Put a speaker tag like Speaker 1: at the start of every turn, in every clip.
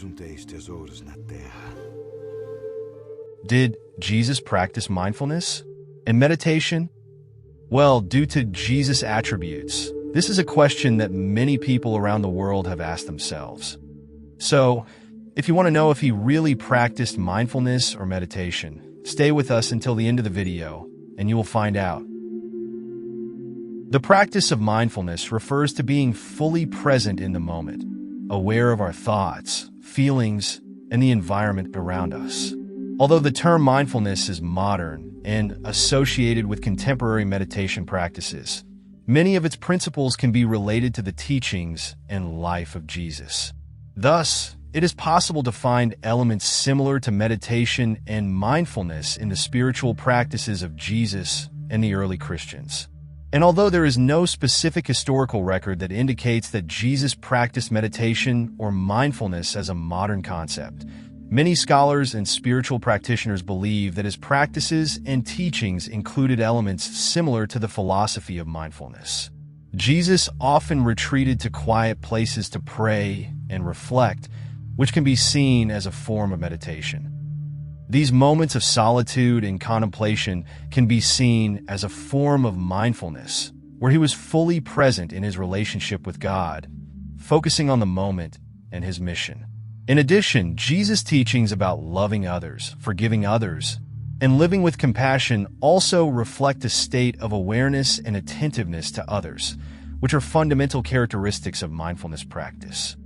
Speaker 1: ajunteis tesouros na terra.
Speaker 2: Did Jesus practice mindfulness and meditation? Well, due to Jesus' attributes, this is a question that many people around the world have asked themselves. So, if you want to know if he really practiced mindfulness or meditation, stay with us until the end of the video, and you will find out. The practice of mindfulness refers to being fully present in the moment, aware of our thoughts, feelings, and the environment around us. Although the term mindfulness is modern and associated with contemporary meditation practices, many of its principles can be related to the teachings and life of Jesus. Thus, it is possible to find elements similar to meditation and mindfulness in the spiritual practices of Jesus and the early Christians. And although there is no specific historical record that indicates that Jesus practiced meditation or mindfulness as a modern concept, many scholars and spiritual practitioners believe that his practices and teachings included elements similar to the philosophy of mindfulness. Jesus often retreated to quiet places to pray and reflect, which can be seen as a form of meditation. These moments of solitude and contemplation can be seen as a form of mindfulness, where he was fully present in his relationship with God, focusing on the moment and his mission. In addition, Jesus' teachings about loving others, forgiving others, and living with compassion also reflect a state of awareness and attentiveness to others, which are fundamental characteristics of mindfulness practice.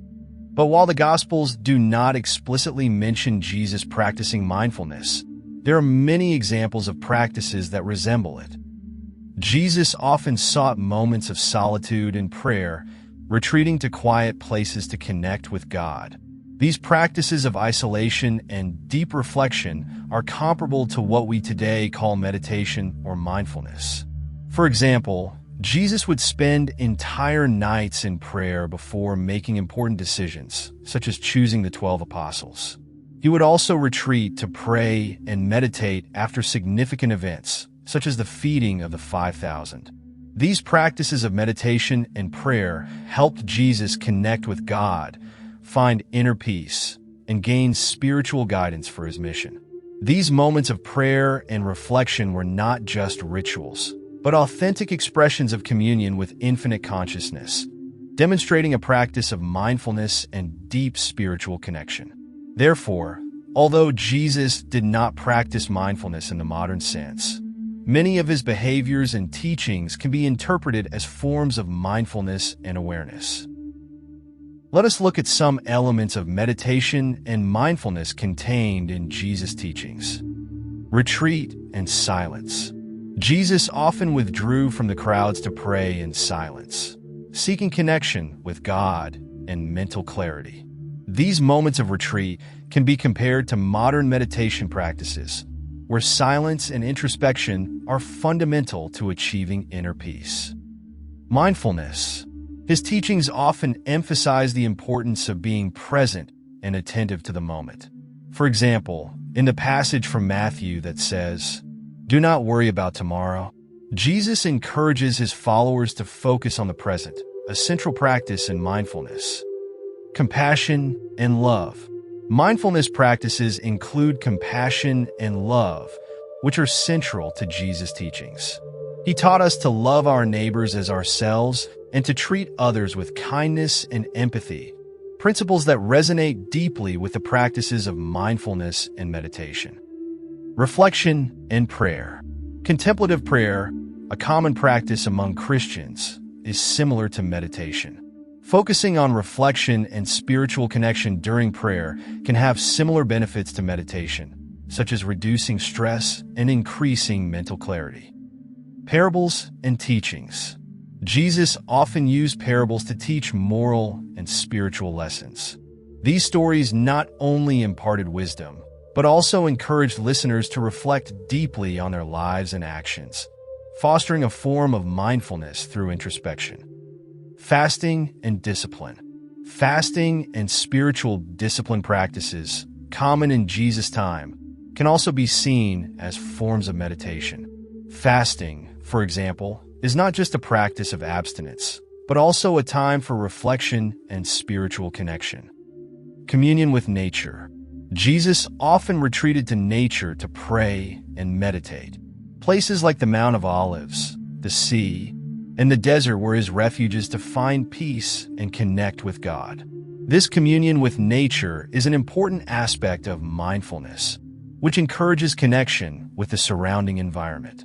Speaker 2: But while the Gospels do not explicitly mention Jesus practicing mindfulness, there are many examples of practices that resemble it. Jesus often sought moments of solitude and prayer, retreating to quiet places to connect with God. These practices of isolation and deep reflection are comparable to what we today call meditation or mindfulness. For example, Jesus would spend entire nights in prayer before making important decisions, such as choosing the 12 apostles. He would also retreat to pray and meditate after significant events, such as the feeding of the 5,000. These practices of meditation and prayer helped Jesus connect with God, find inner peace, and gain spiritual guidance for his mission. These moments of prayer and reflection were not just rituals, but authentic expressions of communion with infinite consciousness, demonstrating a practice of mindfulness and deep spiritual connection. Therefore, although Jesus did not practice mindfulness in the modern sense, many of his behaviors and teachings can be interpreted as forms of mindfulness and awareness. Let us look at some elements of meditation and mindfulness contained in Jesus' teachings. Retreat and silence. Jesus often withdrew from the crowds to pray in silence, seeking connection with God and mental clarity. These moments of retreat can be compared to modern meditation practices, where silence and introspection are fundamental to achieving inner peace. Mindfulness. His teachings often emphasize the importance of being present and attentive to the moment. For example, in the passage from Matthew that says, "Do not worry about tomorrow," Jesus encourages his followers to focus on the present, a central practice in mindfulness. Compassion and love. Mindfulness practices include compassion and love, which are central to Jesus' teachings. He taught us to love our neighbors as ourselves and to treat others with kindness and empathy, principles that resonate deeply with the practices of mindfulness and meditation. Reflection and prayer. Contemplative prayer, a common practice among Christians, is similar to meditation. Focusing on reflection and spiritual connection during prayer can have similar benefits to meditation, such as reducing stress and increasing mental clarity. Parables and teachings. Jesus often used parables to teach moral and spiritual lessons. These stories not only imparted wisdom, but also encouraged listeners to reflect deeply on their lives and actions, fostering a form of mindfulness through introspection. Fasting and discipline. Fasting and spiritual discipline practices, common in Jesus' time, can also be seen as forms of meditation. Fasting, for example, is not just a practice of abstinence, but also a time for reflection and spiritual connection. Communion with nature. Jesus often retreated to nature to pray and meditate. Places like the Mount of Olives, the sea, and the desert were his refuges to find peace and connect with God. This communion with nature is an important aspect of mindfulness, which encourages connection with the surrounding environment.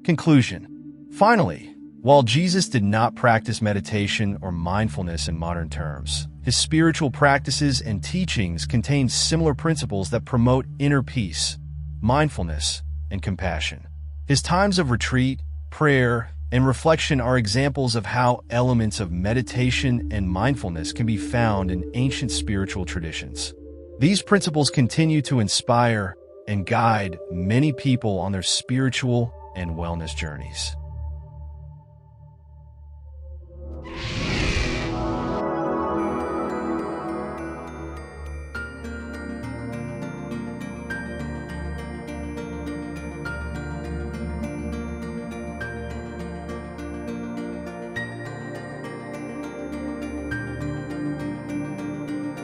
Speaker 2: Conclusion. Finally, while Jesus did not practice meditation or mindfulness in modern terms, his spiritual practices and teachings contain similar principles that promote inner peace, mindfulness, and compassion. His times of retreat, prayer, and reflection are examples of how elements of meditation and mindfulness can be found in ancient spiritual traditions. These principles continue to inspire and guide many people on their spiritual and wellness journeys.